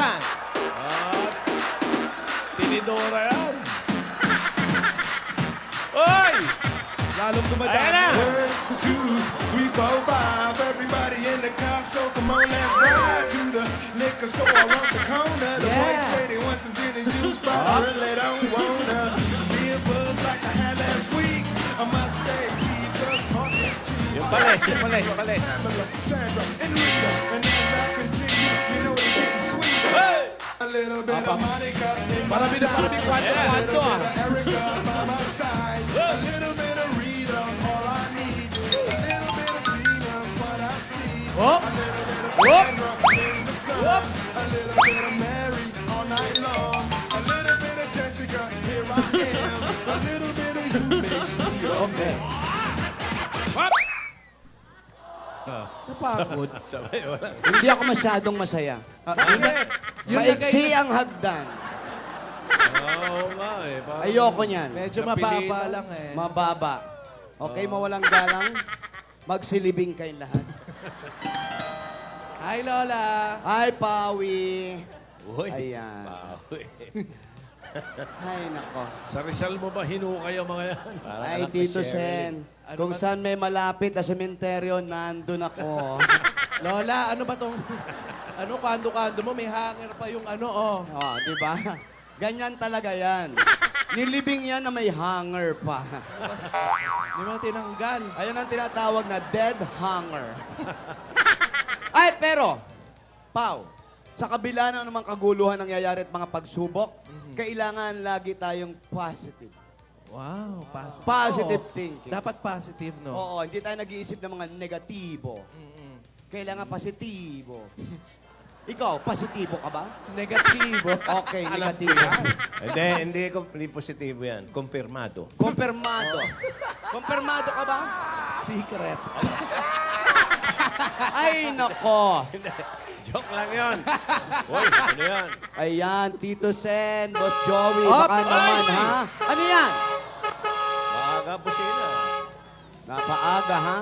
time. At tinidora yan. Oy! Lalong Ayan dumadami. na! 1, 2, 3, 4, 5. Everybody in the car, so come on, let's ride to the liquor store around the corner. The boys say they want some gin and juice, but I really don't wanna be a buzz like I had last week. I must stay, keep us talking to Yung pares, yung pares, pares. Pamela, Sandra, and Rita. And as I continue, you know it's getting sweet. Hey! A little bit of Monica in my Marami na life. kwanto-kwanto A little ah. bit of Erica by my side. A little bit of Rita's all I need. A little bit of Tina's what I see. Whoop. A little bit of Whoop. Sandra in the sun. Whoop. A little bit of Mary all night long. A little bit of Jessica, here I am. A little bit of you makes me okay. Napagod. Sabay, wala. Hindi ako masyadong masaya. Yung Maiksi ang hagdan. Oo nga eh. Parang- Ayoko niyan. Medyo Napilitan. mababa lang eh. Mababa. Okay, mawalang galang. Magsilibing kayong lahat. Hi, Lola. Ay, Pawi. Uy. Ayan. Bawi. Ay, nako. Sa Rizal mo ba hinukay ang mga yan? Parang Ay, anak ni Tito Sherilyn. Sen. Ano Kung ba- saan may malapit na sementeryo, nandun ako. Lola, ano ba tong... Ano, kando-kando mo, may hanger pa yung ano, oh. Oh, di ba? Ganyan talaga yan. Nilibing yan na may hanger pa. Hindi mo tinanggal. Ayun ang tinatawag na dead hanger. Ay, pero, Pau, sa kabila ng namang kaguluhan nangyayari at mga pagsubok, kailangan lagi tayong positive. Wow, positive. Positive Oo. thinking. Dapat positive, no? Oo, hindi tayo nag-iisip ng mga negatibo. Kailangan positibo. Ikaw, positibo ka ba? Negatibo. Okay, negatibo. Hindi positibo yan. Kumpirmado. Kumpirmado. Kumpirmado ka ba? Secret. Ay, nako. Joke lang yun. Uy, ano yan? Ayan, Tito Sen, Boss Joey, Op! baka naman, Ay! ha? Ano yan? Maaga po sila. Napaaga, ha?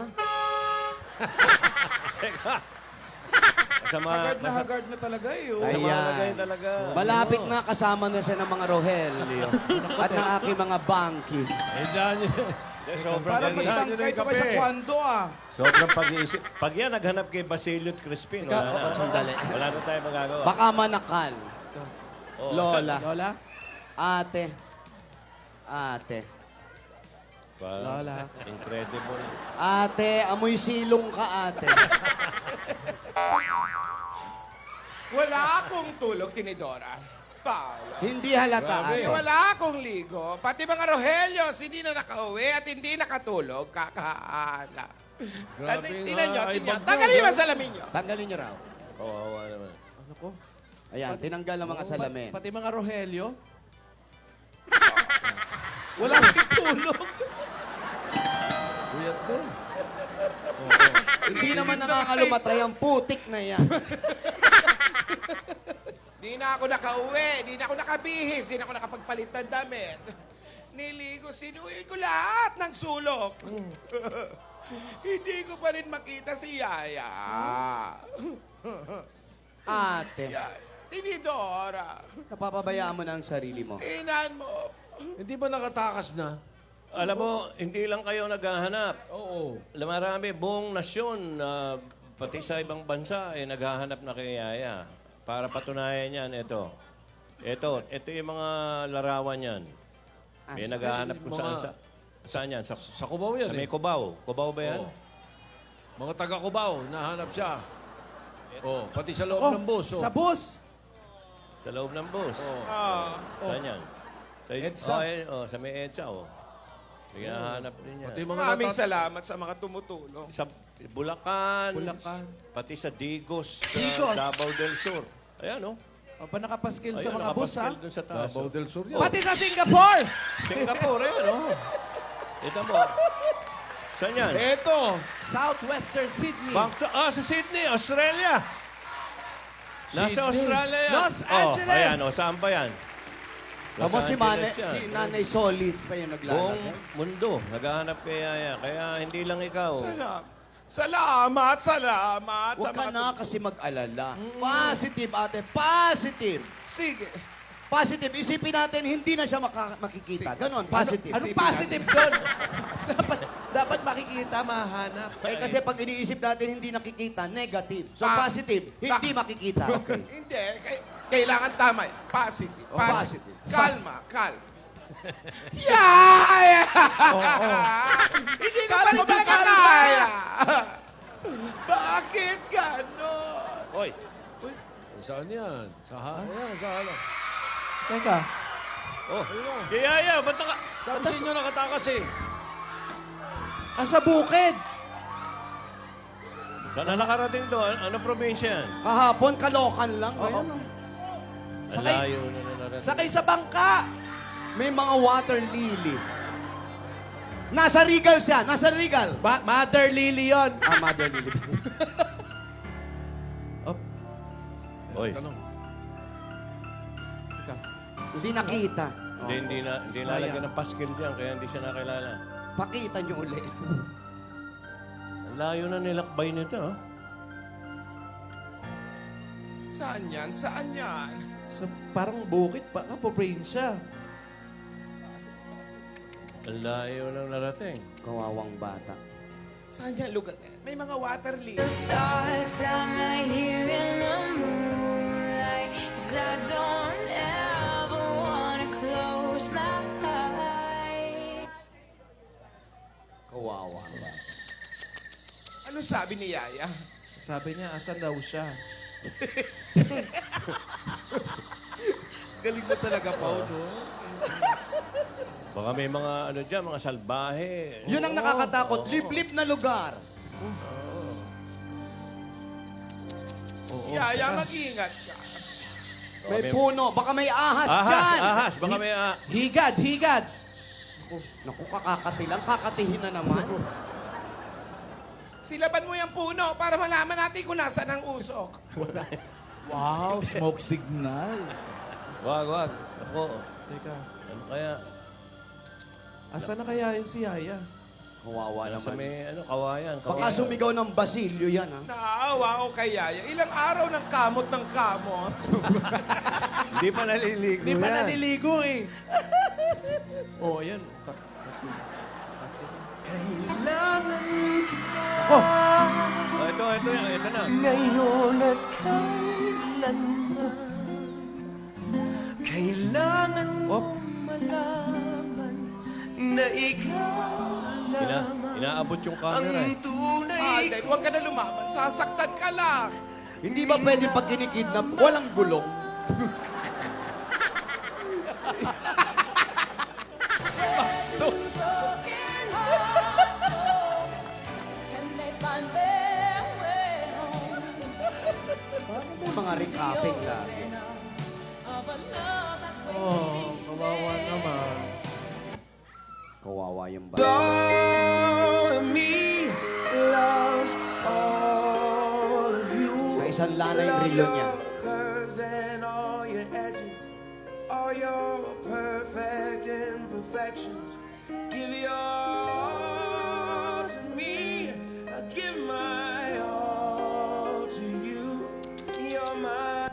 Masama, Hagard na hagard na talaga eh. Oh. Ayan. Malagay talaga. Malapit nga kasama na siya ng mga Rogelio at ng aking mga bangki. Eh, dyan yun. Sobrang Parang mas ganda. tangkay to kaysa kwando ah. Sobrang pag-iisip. Pag yan naghanap kay Basilio at Crispin, wala na. Sandali. Wala na tayo magagawa. Baka manakal. Oo. Lola, Lola? ate, ate. Parang Lola. Incredible. Ate, amoy silong ka, ate. Wala akong tulog, Tinidora. Paolo. Hindi halata, ate. Wala akong ligo. Pati mga Rohelios, hindi na nakauwi at hindi nakatulog. Kakahala. Grabe Tingnan nyo, nga. Ay, tingnan nyo. bagyo, Tanggalin yung no? mga salamin nyo. Tanggalin niyo raw. Kawawa naman. Ano ko? Ayan, tinanggal ang mga salamin. Pati mga Rogelio? Wala kang tulog. Buyat din. Hindi naman nakakalumatay ang putik na yan. Di na ako nakauwi. Di na ako nakabihis. Di na ako nakapagpalit ng damit. Niligo, sinuyin ko lahat ng sulok. Hindi ko pa rin makita si Yaya. Ate, Tinidora. napapabayaan mo na ang sarili mo. Tingnan mo. Hindi ba nakatakas na? Alam mo, hindi lang kayo naghahanap. Oo. Marami, buong nasyon, pati sa ibang bansa, naghahanap na kay Yaya. Para patunayan yan, ito. Ito yung mga larawan yan. May naghahanap kung saan. Saan yan? Sa Cubao yan Sa may eh. Cubao. Cubao ba yan? Oo. Mga taga-Cubao, nahanap siya. Oh, pati sa loob Oh, ng bus. Oh. sa bus. Sa loob ng bus. Oh. Saan yan? Sa EDSA. sa may EDSA, oh. Hinahanap din yan. Pati mga Maraming salamat sa mga tumutulong. Sa Bulacan. Bulacan. Pati sa Digos. Digos. Davao del Sur. Ayan, oh. O pa nakapaskil sa Ayun, mga bus, ha? nakapaskil dun sa taas. Davao oh. del Sur yan. Pati sa Singapore! Singapore, ayan, oh. Ito mo. Saan yan? Eto. Southwestern Sydney. Sa Sydney, Australia. Nasa Australia yan. Los Angeles. Oh, ayan, oh. Saan pa yan? Los Tapos si, Angeles yan. si Nanay Solid pa yung Buong naglalagay. mundo, naghahanap kay Yaya. Kaya hindi lang ikaw. Salamat. Salamat sa Huwag ka mga... na kasi mag-alala. Positive, ate. Positive. Sige. Positive. Isipin natin, hindi na siya makikita. Ganon, positive. Anong positive doon? dapat makikita, mahanap. Eh kasi pag iniisip natin hindi nakikita, negative. So Pa- positive, hindi makikita. Okay. Hindi. Kailangan tama. Positive. Oh, positive. Kalma. Kalma. Yeah! Hindi ko pa rin talaga kaya. Bakit gano'n? Hoy! Saan yan? Ayan, sa halang. Teka. Oh, Yaya, ba't naka... Sabi sa inyo nakatakas eh. Sa bukid. Saan na nakarating doon? Ano probinsya yan? Kahapon, Kalokan lang. Oo. Ayun, oh. Ang layo na narating. Sakay sa bangka. May mga water lily. Nasa Regal siya. Nasa Regal. Mother Lily yun. Mother lily. Hoy, Tanong. Teka. Hindi nakita. hindi nalagyan ng paskil diyan, kaya hindi siya nakilala. Pakita niyo uli. Ang layo na nilakbay nito, ha? Saan yan? Saan yan? Parang bukid pa. Probinsya. Ang layo na narating. Kawawang bata. Saan yan lugar? May mga water lily. Start time right here in the moonlight, 'cause I don't ever wanna close my eyes. Kawawang bata. Ano sabi ni Yaya? Sabi niya, asan daw siya? Galing mo talaga, Pao, no? Baka may mga ano dyan, mga salbahe. Yun ang nakakatakot. Liblib na lugar. Yaya, mag-ingat ka. May puno. Baka may ahas dyan. Ahas, baka may Higad. Naku, kakakatilang. Kakatihin na naman. Silaban mo yung puno para malaman natin kung nasaan ang usok. Wow, smoke signal. Wag. Ako, Teka. ano kaya? Asan na kaya yun si Yaya? Kawawa Sa naman. may kawayan. Baka sumigaw ng basilyo yan, ha? Naawa ako kay Yaya. Ilang araw ng kamot. Hindi pa naliligo Hindi pa naliligo eh. Oh, yan. Oh, Ito na. Ngayon at kailanman kailangan mo malaman na ikaw Inaabot yung camera eh. ang tunay Alden, huwag ka na lumaban. Sasaktan ka lang. hindi ba pwede pag kinikidnap, walang gulong? Broken hearts, and they find their way home. May mga recapping lagi. Of a love that's Oh, kawawa naman. Kawawa yung bata. All of me loves all of you. Sa isang lana yung relo niya. Curves and all your edges, all your perfect imperfections. Give your all to me. I give my all to you. You're my.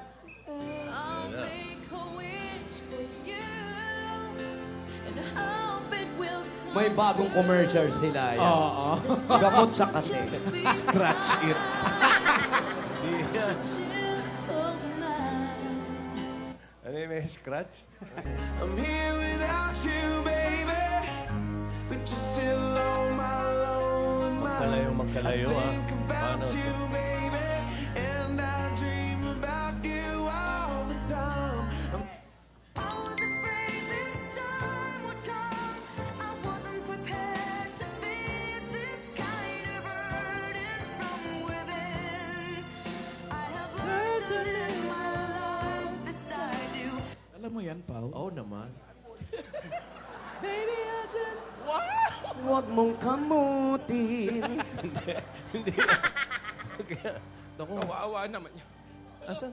I'll make a wish for you, and hope it will come. May bagong commercial sila yan. Oo. Gamot sa kasi. Scratch it. Gentle mind. Ano yung may scratch? I'm here without you, baby, but you're still on my lonely mind. Magkalayo, I ah. think about Paano you, to? baby, and I dream about you all the time. I was afraid this time would come. I wasn't prepared to face this kind of burden from within. I have learned to live my life beside you. Alam mo yan, Pao? Oo naman. Huwag mong kamutin. Naku, Kawawa naman yun. asan?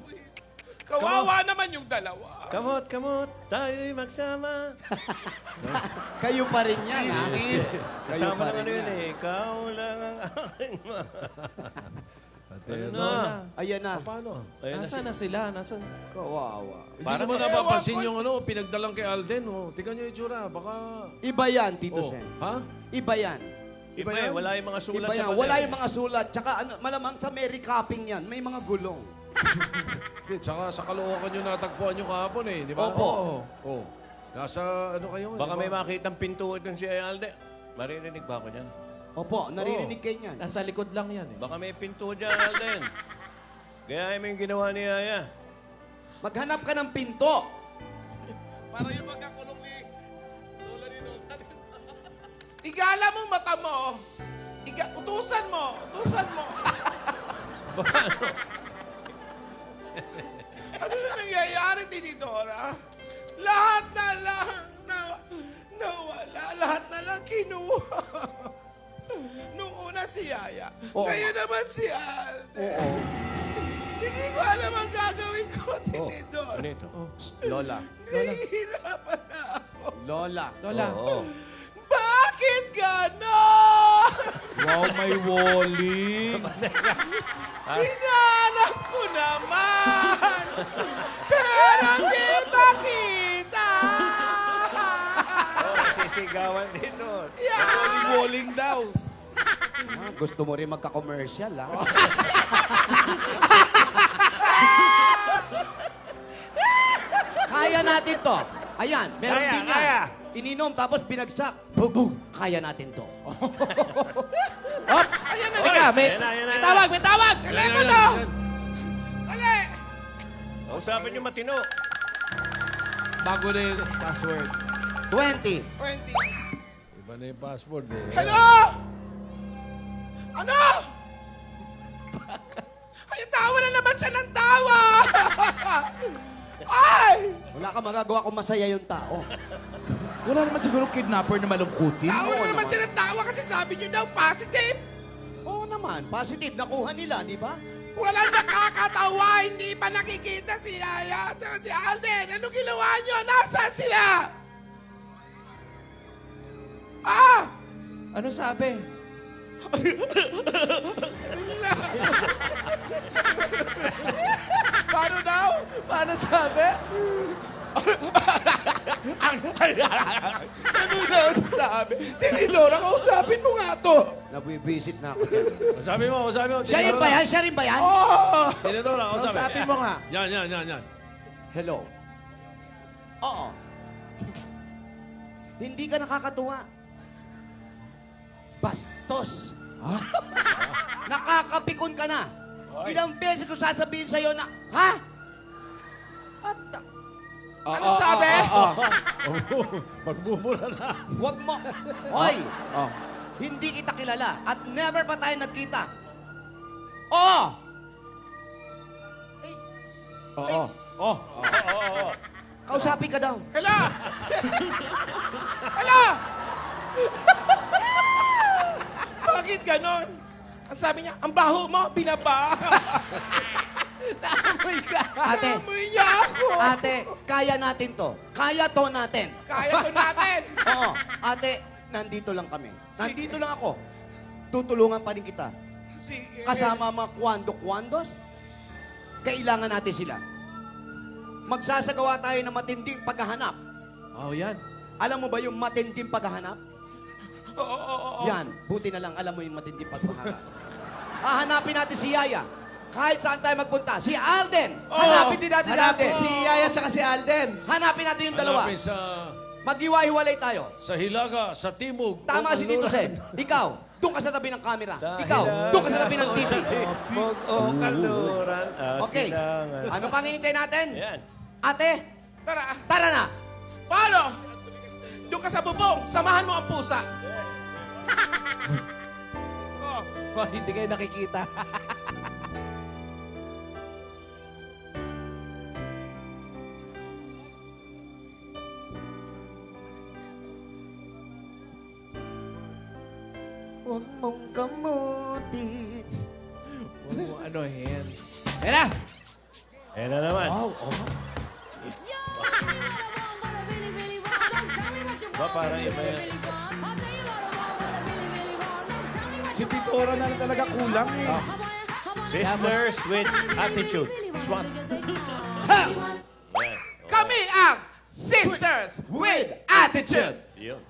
Kawawa naman yung dalawa. Kamot, kamot, tayo'y magsama. Kayo pa rin yan, ha? Kasama pa ng ano rin yun yan. eh. Ikaw lang ang aking Ayun na. Ayan na. Paano? Ayun na Nasaan na sila? Nasaan? Kawawa. Hindi Parang mo ewan napapansin ko. yung ano, pinagdalang kay Alden. Oh. Tingnan nyo yung itsura. Baka... Iba yan, Tito Oh. Sen. Ha? Iba yan. Iba eh, wala yung mga sulat Iba sa yan. pader. Wala yung mga sulat. Tsaka ano, malamang sa Mary Capping yan, may mga gulong. Tsaka sa Caloocan nyo natagpuan nyo kahapon eh. Di ba? Opo. Oh. Nasa ano kayo? Baka di ba? may makitang pintuan ng si Alden. Maririnig ba ako niyan? Opo, naririnig kayo niyan. Nasa likod lang yan eh. Baka may pinto dyan, Alden. Gaya mo yung ginawa ni Yaya. Maghanap ka ng pinto. Para yung magkakulong ni Lola ni Lola. Igala mo mata mo. Utusan mo. Utusan mo. Ano na nangyayari, Tinidora? Lahat na lang nawala. Lahat na lang kinuha. Nung una si Yaya. Oo. Ngayon naman si Alden. Oo. Hindi ko alam ang gagawin ko, Tinidora. Ano ito? Lola. Nahihirapan na ako. Lola. Lola. Oo. Bakit gano'n? Wow, may walling. Hinanap ko naman. Pero di makita. Oh, nasisigawan dito. Walling daw. Ah, gusto mo rin magka-commercial, ha? Kaya natin to. Ayan, meron Kaya, din yan. kaya. Ininom tapos binagsak. Boom, boom. Kaya natin to. Hop! Ayan na. Teka, may, Ayan na, ayan na, may ayan tawag, may tawag! Telepono! Dali! Kausapin niyo matino. Bago na yung password. 20. 20. Iba na yung password eh. Hello? Ano? Ay, tawa na naman siya ng tawa! Ay! Wala ka magagawa kung masaya yung tao. Wala naman siguro kidnapper na malungkutin. Tawa Oo na naman naman. siya ng tawa kasi sabi niyo daw positive. Oo naman, positive. Nakuha nila, di ba? Walang nakakatawa, hindi pa nakikita si Yaya at saka si Alden. Ano ginawa niyo? Nasaan sila? Ah! Ano sabi? Paano daw? Paano sabi? Ano daw sabi? Tinidora, kausapin mo nga to. Nabibisit na ako dyan. Masabi mo. Siya rin ba yan? Siya rin ba yan? Oh! Tinidora, Kausapin mo nga. Yan. Hello? Oo. Hindi ka nakakatuwa. Bastos. Nakakapikon ka na. Ilang beses ko sasabihin sa'yo na, ha? At, Ano sabi? Magbubura na. wag mo. Hoy, Oh. hindi kita kilala at never pa tayo nagkita. Oo. Oo. Oh, Kausapin ka daw. Hala! Hala! Bakit ganon? Ang sabi niya, ang baho mo, binaba. Naamoy ka. Ate, Amoy niya ako. ate, kaya natin to. Kaya to natin. Kaya to natin. Oo. Ate, nandito lang kami. Nandito lang ako. Tutulungan pa rin kita. Sige. Kasama mga kwando-kwandos. Kailangan natin sila. Magsasagawa tayo ng matinding paghahanap. Oh, yan. Alam mo ba yung matinding paghahanap? Oo. Yan. Buti na lang alam mo yung matinding paghahanap. Hahanapin natin si Yaya. Kahit saan tayo magpunta. Si Alden. Hanapin din natin si Hanapin Alden. si Yaya at si Alden. Hanapin natin yung dalawa. Hanapin Maghiwa-hiwalay tayo. sa Hilaga, sa Timog. Tama o si Tito Kanluran. Sen. Ikaw, doon ka sa tabi ng camera. Ikaw, doon ka sa tabi ng TV. Timog o Kanluran at Okay. Silangan. Ano pang hinintay natin? Yan. Ate, Tara. tara na. Paano? Doon ka sa bubong. Samahan mo ang pusa. Oh. Oh, hindi kayo nakikita. Huwag mong kamutin. Huwag mo anuhin. Ayan na! Ayan na naman. Wow, oh. Ba, parang iba yan. Si Titora na lang talaga kulang eh. Sisters with attitude. Swat. Ha! Ayan. Kami ang Sisters with Attitude. Yun.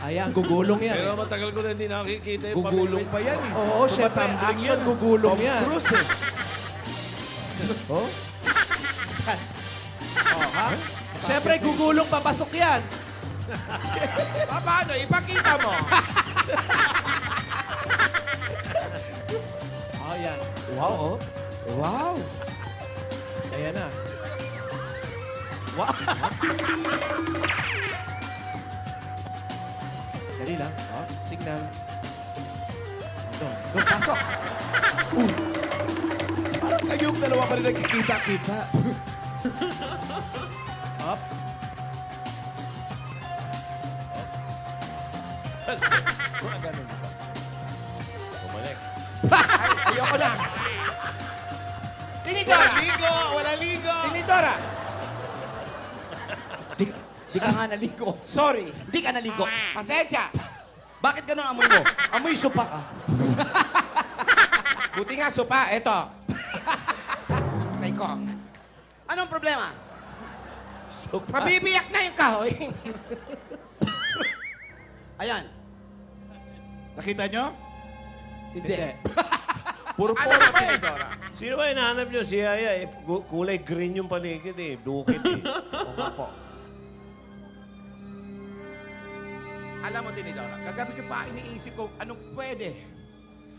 Ayan, gugulong yan. Pero matagal ko na hindi nakikita yung Gugulong pa yan eh. Oo, syempre, Tumatumbling action yan. gugulong Tom yan. Cruise eh. Oh? Syempre, gugulong papasok yan. Paano? Ipakita mo. Oh, yan. Wow, oh. Wow. Ayan na. Dali lang. Oh, signal. Doon, pasok. Parang kayong dalawa pa rin nagkikita-kita. Up. Ganun ba? Bumalik. Ayoko na. Tinidora. ligo! Wala ligo! Tinidora. Di ka nga naligo. Sorry. Di ka naligo. Pasensya. Bakit ganun amoy mo? Amoy supa ka. Buti nga, supa. Eto. Tay ko. Anong problema? Mabibiyak na yung kahoy. Ayan. Nakita nyo? Hindi. Puro Ano puro. ba, Tinidora? Sino ba hinahanap nyo? Si Yaya. Eh, kulay green yung paligid eh. Dukit eh. Oo nga po. Alam mo, Tinidora, kagabi ko pa iniisip ko anong pwede.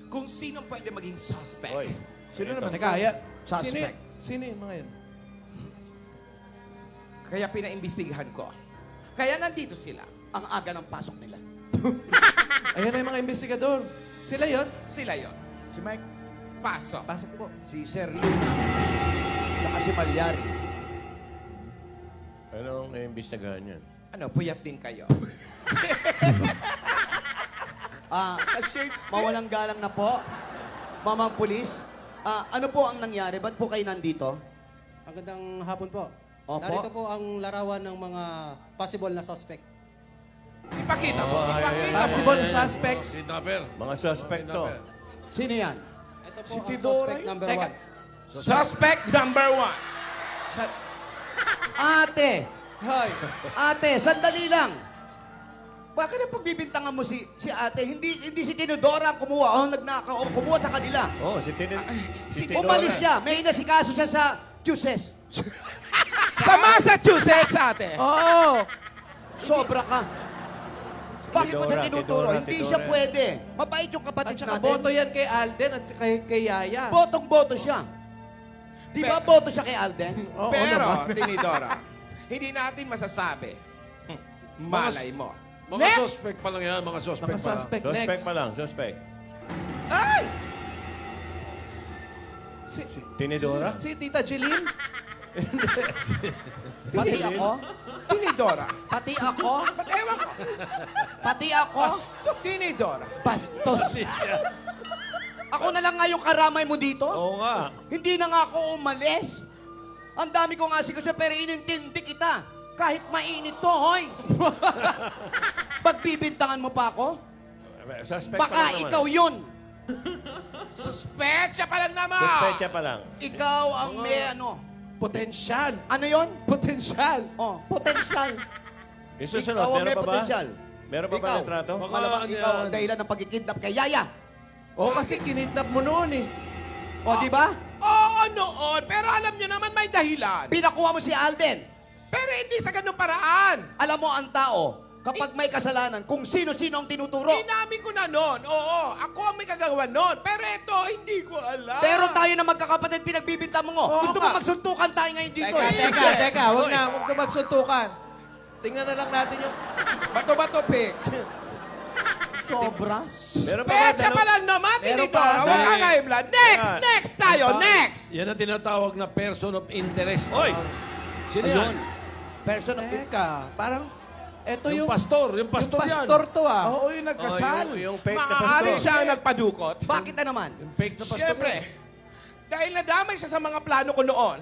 Kung sinong pwede maging suspect. Oy. Sino naman? Teka, ayan. Suspect. Sino yung mga yan? Kaya pinaimbestigahan ko. Kaya nandito sila. Ang aga ng pasok nila. Ayan na yung mga investigador. Sila yon. Sila yon. Si Mike. Pasok. Pasok po. Si Sir Luna. Saka si Malyari. Anong imbestigahan yan? Ano, puyat din kayo. Mawalang galang na po. Mamang pulis. Ano po ang nangyari? Ba't po kayo nandito? Magandang hapon po. Opo. Narito po ang larawan ng mga possible na suspect. Ipakita mo. Ipakita mo. Possible suspects. Kidnapper. Mga suspect to. Sino yan? Ito po Si ang Tidora suspect yun. number Teka. 1. Suspect number 1. Ate! Hoy. Ate, sandali lang. Bakit ang pagbibintangan mo si ate? Hindi si Tinodora ang kumuha. Nagnakaw. Kumuha sa kanila. Oh, si Tidora. Umalis siya. May inasikaso siya sa juices. Sa Massachusetts, ate. Oo. Sobra ka. Bakit mo siya Tidora, tinuturo? Tidora, Hindi Tidora. siya pwede. Mabait yung At kapatid saka natin. boto yan kay Alden at kay Yaya. Botong-boto siya. Di ba boto siya kay Alden? Oo Pero, naman. Tinidora, hindi natin masasabi. Malay mo. Mga Next! suspect pa lang yan. Mga suspect Mga pa lang. suspect Suspect next. pa lang, suspect. Ay! Si, Tinidora? si Tita Jeline? Pati ako? Tinidora. Pati ako? Ba't ewan ko? Pati ako? Tinidora. Bastos. Ako na lang nga yung karamay mo dito? Oo nga. Hindi na nga ako umalis. Ang dami ko nga siya pero inintindi kita. Kahit mainit to, hoy. Pagbibintangan mo pa ako? Suspect pa Baka lang naman. ikaw yun. Suspect siya pa lang naman. Suspect siya pa lang. Ikaw ang may ano. Potensyal. Ano yon? Potensyal. Oh, potential. Yung susunod, Ikaw ang meron may pa ba? potential. Meron pa ba Ikaw. ng trato? Baka Malamang ano ikaw yan? ang dahilan ng pagkikidnap kay Yaya. Oo, kasi kinidnap mo noon eh. O, di ba? Oo, noon. Pero alam nyo naman may dahilan. Pinakuha mo si Alden. Pero hindi sa ganung paraan. Alam mo ang tao, kapag may kasalanan, kung sino-sino ang tinuturo. Inamin ko na noon. Oo, ako ang may kagagawa noon. Pero ito, hindi ko alam. Pero tayo na magkakapatid, pinagbibinta mo. Oo Gusto nga. mo magsuntukan tayo ngayon dito. Teka. Huwag na magsuntukan. Tingnan na lang natin yung... Bato-bato, pick. Sobra. Meron pa ba? Pecha pa lang naman, Meron Tinidora. pa, Huwag ka dahil- nga iblan. Next! Yan. Next tayo! Next! Yan ang tinatawag na person of interest. Oy! Sino yan? Ayun. Person of... Teka, parang Ito Yung yung... pastor yan. Yung pastor to ah. Oo, yung nagkasal. Yung fake na Maaari pastor. siya ang nagpadukot. Bakit na naman? Yung fake na pastor Siyempre, yan. dahil nadamay siya sa mga plano ko noon,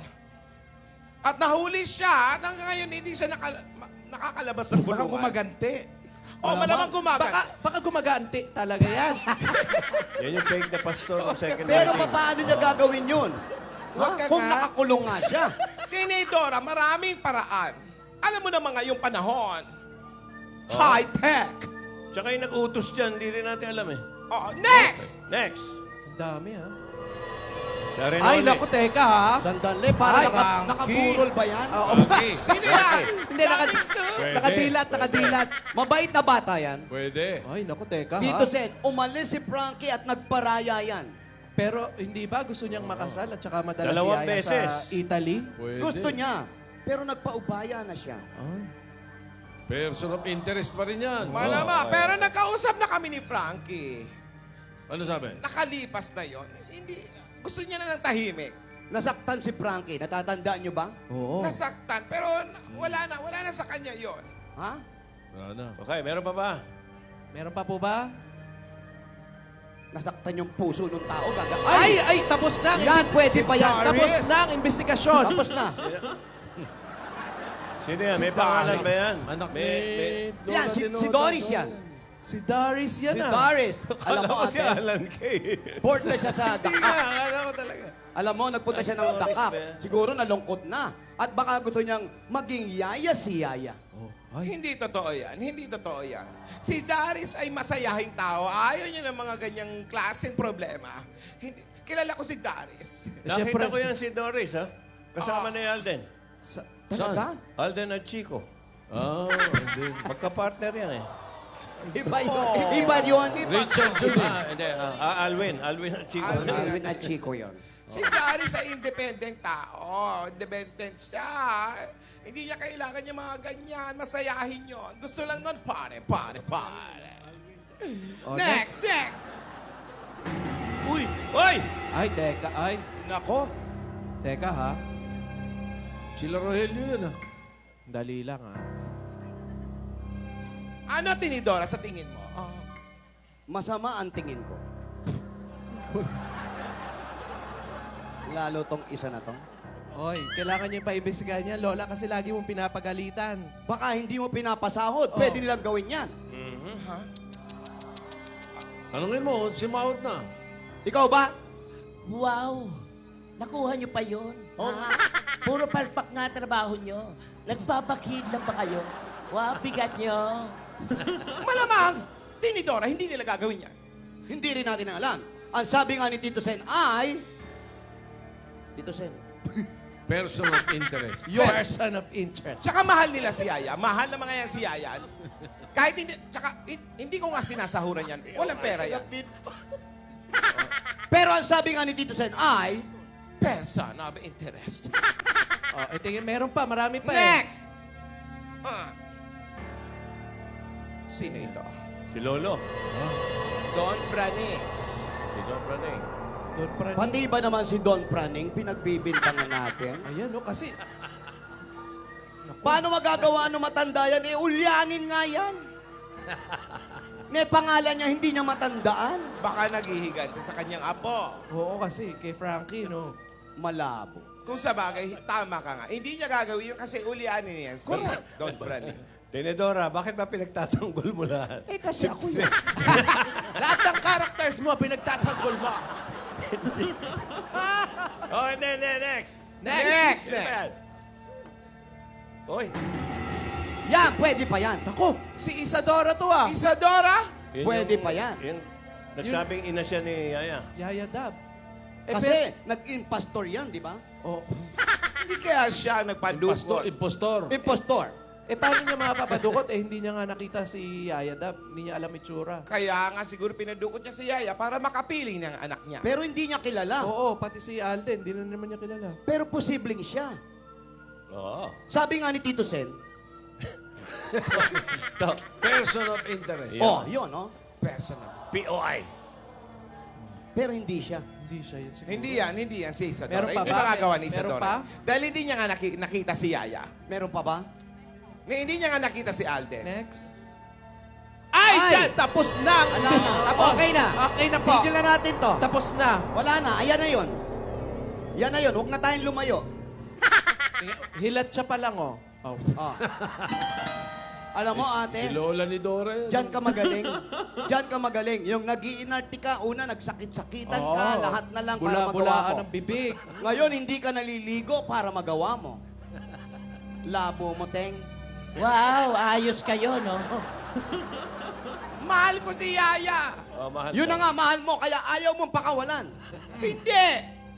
at nahuli siya, hanggang ngayon hindi siya nakakalabas ng Baka kulungan. gumaganti. O, malamang gumagat. Baka gumaganti talaga yan. Yan yung fake na pastor ng second Pero wedding. paano niya gagawin yun? Huwag ka Kung nga. nakakulong nga siya. Senadora, maraming paraan. Alam mo naman ngayong panahon, high-tech. Tsaka yung nag-utos dyan, hindi rin natin alam eh. Oh, next! Next. Ang dami ha. Sharon Ay, Oli. naku, teka ha. Sandali, para Ay, nakaburol ba yan? Oo. Sino yan? Hindi, Daming soup. Pwede. nakadilat. Mabait na bata yan. Pwede. Ay, naku, teka Dito, ha. Sen, umalis si Frankie at nagparaya yan. Pero hindi ba gusto niyang makasal at saka madala Dalawang si Yaya beses. sa Italy? Pwede. Gusto niya. Pero nagpaubaya na siya. Ay. Person of interest pa rin yan. Malama, pero nagkausap na kami ni Frankie. Ano sabi? Nakalipas na yon. Hindi, gusto niya na ng tahimik. Nasaktan si Frankie. Natatandaan niyo ba? Oo. Nasaktan, pero wala na sa kanya yon. Ha? Wala na. Okay, meron pa ba? Meron pa po ba? Nasaktan yung puso ng tao. Ay, tapos na. ang Yan, pwede pa yan. Tapos na ang investigasyon. Tapos na. Sino yan? May pangalan ba yan? Anak ni May- Lola Yan, si Tinola. Doris yan. Si Darius yan Si ah. Doris. Alam mo, Alam ko si ate, Alan Kay. board na siya sa Dakar. Akala ko talaga. Alam mo, nagpunta siya ng Doris Dakar. ba yan? Siguro nalungkot na. At baka gusto niyang maging yaya si Yaya. Hindi totoo yan. Hindi totoo yan. Si Darius ay masayahing tao. Ayaw niya ng mga ganyang klaseng problema. Hindi, kilala ko si Darius. Nakita Siyempre- ko yan si Doris, ha? Kasama ni Alden. Talaga? Alden at Chico. Ah, hindi. Magka-partner yan eh. Iba yun. Iba yun. Richard Julie. Hindi. Alwin at Chico. Alvin at Chico yun. Si Darius ay independent tao. Independent siya. Hindi niya kailangan yung mga ganyan. Masayahin yon. Gusto lang nun, pare. Oh, Next. Uy! Uy! Ay, teka. Ay, Nako. teka ha. Sila Rogelio yun ah. Dali lang ha. Ano, Tinidora, sa tingin mo? Masama ang tingin ko. Lalo tong isa na to. Oy, kailangan niyo pa-imbestigahan yan, Lola, kasi lagi mong pinapagalitan. Baka hindi mo pinapasahod. Pwede nilang gawin yan. Tanungin mo, si Maut na. Ikaw ba? Wow! Nakuha niyo pa yun? Oh. Ha? Puro palpak nga trabaho niyo. Nagpapakid lang ba kayo? Wow, bigat niyo. Malamang, Tinidora, hindi nila gagawin yan. Hindi rin natin alam. Ang sabi nga ni Tito Sen ay... Tito Sen. Person of interest. Person of interest. Tsaka mahal nila si Yaya. Mahal na mga yan si Yaya. Kahit hindi, tsaka hindi ko nga sinasahuran yan. Walang pera yan. Pero ang sabi nga ni Tito Sen ay... Person of interest. Oh, tingin, meron pa, marami pa eh. Next! Sino ito? Si Lolo. Don Franis. Si Don Praning. Doon pa rin. Pati ba naman si Don Praning, pinagbibintangan natin? Ayan, no, kasi Paano magagawa ng matanda yan? Eh, ulyanin nga yan. Pangalan niya, hindi niya matandaan. Baka naghihigante sa kanyang apo. oo kasi kay Frankie, no. Malabo. Kung sa bagay, tama ka nga. Hindi niya gagawin yun kasi ulyanin niya si Don Franis. Tenedora, bakit ba pinagtatanggol mo lahat? Eh, kasi ako yun. Lahat ng characters mo, pinagtatanggol mo. Oh, hindi, next. Next! Sino ba yan? Oy. Yan, pwede pa yan. Ako, si Isadora to ah. Isadora? Yun Pwede yung- pa yan. Yung nagsabing ina siya ni Yaya. Yaya Dab. Kasi nag-impastor yan, di ba? Oh, Hindi kaya siya nagpadukot. Impostor. Impostor. paano niya mapapadukot? Hindi niya nga nakita si Yaya Dab. Hindi niya alam itsura. Kaya nga siguro pinadukot niya si Yaya para makapiling ng anak niya. Pero hindi niya kilala. Oo, pati si Alden, hindi na naman niya kilala. Pero posibleng siya. Oo. Sabi nga ni Tito Sen, Person of interest. oh, yun, no? Personal. POI. Pero hindi siya. Hindi siya yun siguro. Hindi yan si Isadora. Meron pa Hindi ba? magagawa ni Meron Isadora. pa? Dahil hindi niya nga nakita si Yaya. Meron pa ba? Hindi niya nga nakita si Alden. Next. Ay, dyan! Tapos na! ang Ala bis- na. Tapos. Okay na. Okay na po. Tigil na natin to. Tapos na. Wala na. Ayan na yun. Yan na yun. Huwag na tayong lumayo. Hilat siya pa lang, oh. Oh. Oh. Alam mo, Si ate, Lola ni Dora. diyan ka magaling. Diyan ka magaling. Yung nag-iinarte ka, una, nagsakit-sakitan ka, Oo. lahat na lang para magawa Bula-bulaan mo. ng bibig. Ngayon, hindi ka naliligo para magawa mo. Labo mo, Teng. Wow, ayos kayo, no? Mahal ko si Yaya. Oh, mahal Yun ka. na nga, mahal mo, kaya ayaw mong pakawalan. Hindi.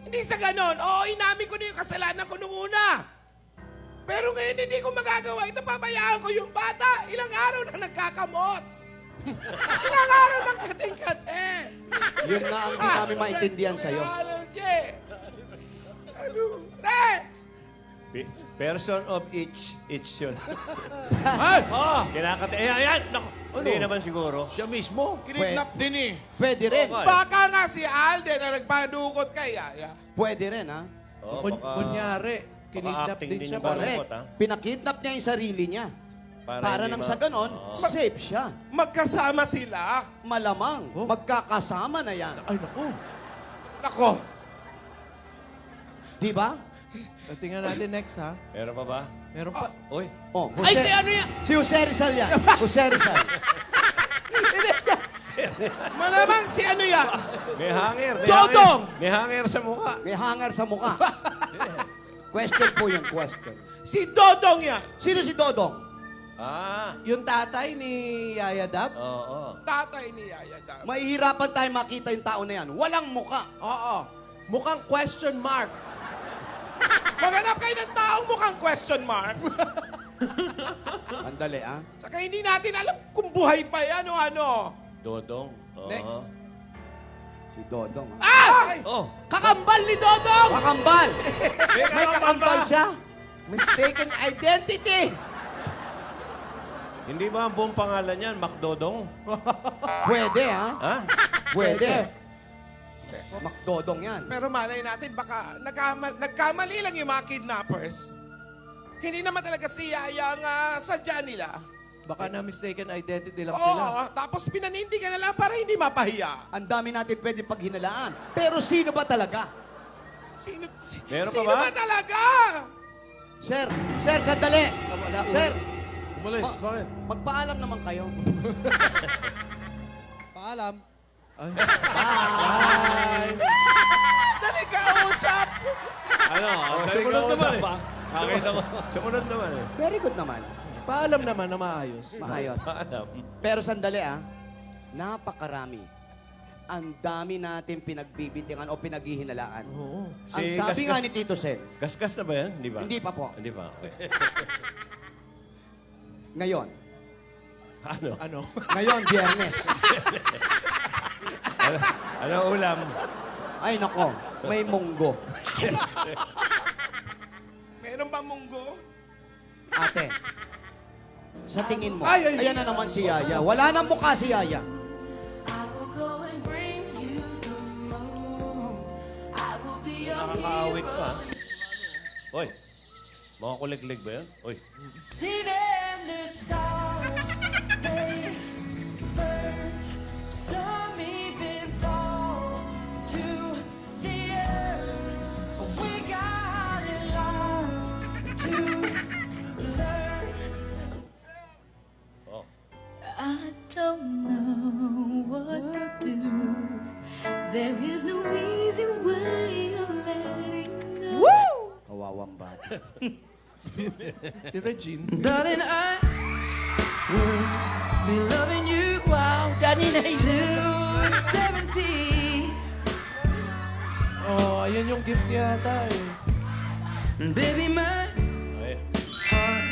Hindi sa ganon. Oo, inamin ko na yung kasalanan ko nung una. Pero ngayon hindi ko magagawa ito. Pabayaan ko yung bata. Ilang araw na nagkakamot. Ilang araw nang kating-kate. Yun na ang di namin maintindihan sa'yo. May allergy. Ano? Next! Person of each yun. Ay! Ah! Kinakate. Ayan! Naku! Ano? Hindi naman siguro. Siya mismo. Kidnap din eh. Pwede rin. Okay. Baka nga si Alden na nagpadukot kay Yaya. Pwede rin, ha? Oh, Kunyari, kinidnap acting din din siya. yung Pare. Correct. Correct. Pinakidnap niya yung sarili niya. Para hindi nang ma- sa ganon, Oo. safe siya. Magkasama sila. Malamang, Oh. magkakasama na yan. Ay, naku. Nako. Di ba? Tingnan natin next, ha? Meron pa ba? Meron pa. Uy. Oh, Ay, si ano yan? Si Jose Rizal yan. Jose Rizal. Malamang si ano yan? May hanger. May Dodong! hanger. May hanger sa mukha. May hangar sa mukha. Question po yung question. Si Dodong yan. Sino si Dodong? Ah. Yung tatay ni Yaya Dab? Oo. Tatay ni Yaya Dab. Mahihirapan tayo makita yung tao na yan. Walang mukha. Oo. Mukhang question mark. Maghanap kayo ng taong mukhang question mark. Andali, ah. Saka hindi natin alam kung buhay pa yan o ano. Dodong. Oo. Next. Si Dodong, ah. Ah! Oh. Kakambal ni Dodong! Kakambal! May kakambal siya. Mistaken identity. Hindi ba ang buong pangalan yan? Macdodong? Pwede, ha? Ha? Pwede. Macdodong yan. Pero malay natin, baka nagkamali lang yung mga kidnappers. Hindi naman talaga si Yaya ang sadya nila. Baka na mistaken identity lang Oo, sila. tapos pinanindigan na lang para hindi mapahiya. Ang dami natin pwede paghinalaan. Pero sino ba talaga? Meron pa sino ba? ba talaga? Sir, sandali. Sir, Umalis. Bakit? magpaalam naman kayo. Paalam. Bye! Dali ka, usap! Ano? Sumunod naman eh. Nakita mo. Sumunod naman eh. Very good naman. Paalam naman na maayos. Maayos. Alam. Pero sandali, napakarami. Ang dami natin pinagbibintingan o pinaghihinalaan. Oo. Ang sabi nga ni Tito Sen, Gasgas na ba yan? Hindi ba? hindi pa po. Hindi pa. Okay. Ngayon. Ano? Ano? Ngayon, Biyernes. Ano ulam? Ay, nako. May munggo. Meron ba munggo? Ate, sa tingin mo, Ay, ay, ayan na naman si Yaya. Wala nang mukha si Yaya. I will go and bring you the moon. I will be your Nakakaawit pa. Hoy. Mga kuliglig ba yan? Hoy. See them, the stars, they burn. Some even fall to the earth. We got a lot to learn. Oh. I don't know what to do. There is no easy way of letting go. Kawawang bata. Si Regine. Darling, I will be loving you Wow, Danny na yun. till 70. Oh, ayan yung gift niya yata eh. And baby, my Ay. heart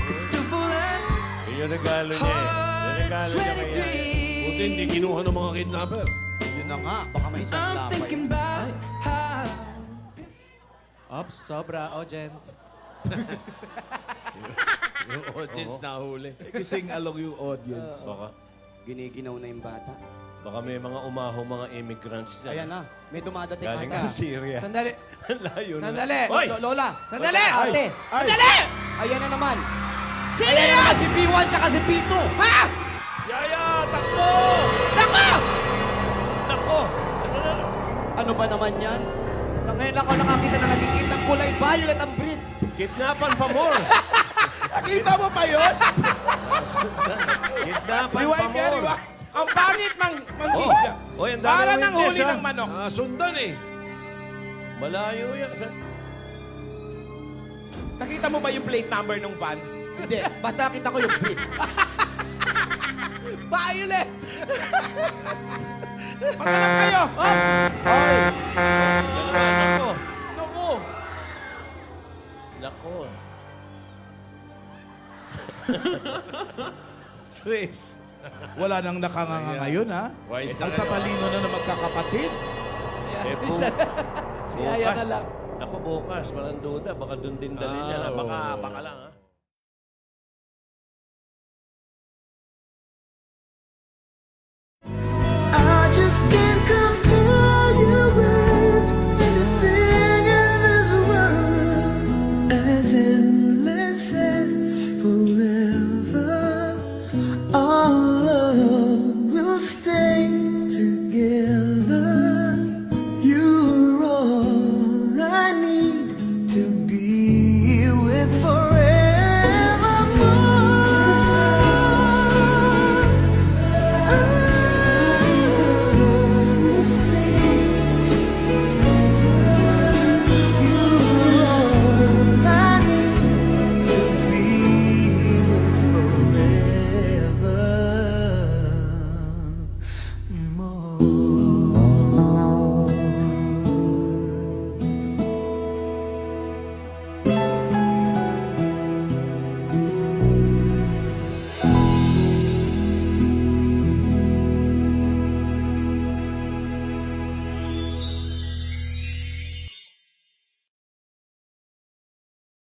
could still fall as Yun yung regalo niya eh. Yung regalo niya kay Yaya. Buti hindi kinuha ng mga kidnapper. Yun na nga, baka may isang I'm lapay. thinking about how Ops, sobra. Oh, Jens. Yung audience nahuli. Kising along yung audience. Baka, Giniginaw na yung bata. baka may mga umaho, mga immigrants na. Ayan na, may dumadating Galing ata. sa Syria. Sandali. Layo na. Sandali. Hoy! Lola! Sandali! Ate! Sandali! Ayan na naman. Ayan naman si P1 tsaka si P2. Ha? Yaya, takbo! Nako! Nako! Ano na? Ano ba naman yan? Ngayon ako nakakita na nagigit ng kulay violet ang breed. Kidnapan pa more! Nakita mo pa yun? Kidnapan pa Rewind nga, more! rewind. Ang pangit Oh, manggigya. oh, ang dami Para ng nang witness, huli ha? ng manok. Sundan eh. Malayo yan. Nakita mo ba yung plate number ng van? Hindi, basta kita ko yung breed. Violet! Maghanap kayo! Nako! Naku! Nako! Chris! Wala nang nakanganga ngayon, ha? Wise na Ang kayo, tatalino na ng magkakapatid. Eh, Si Yaya na lang. Ako bukas, walang duda. Baka doon din dalhin niya. Ah, Baka oo. lang, ha?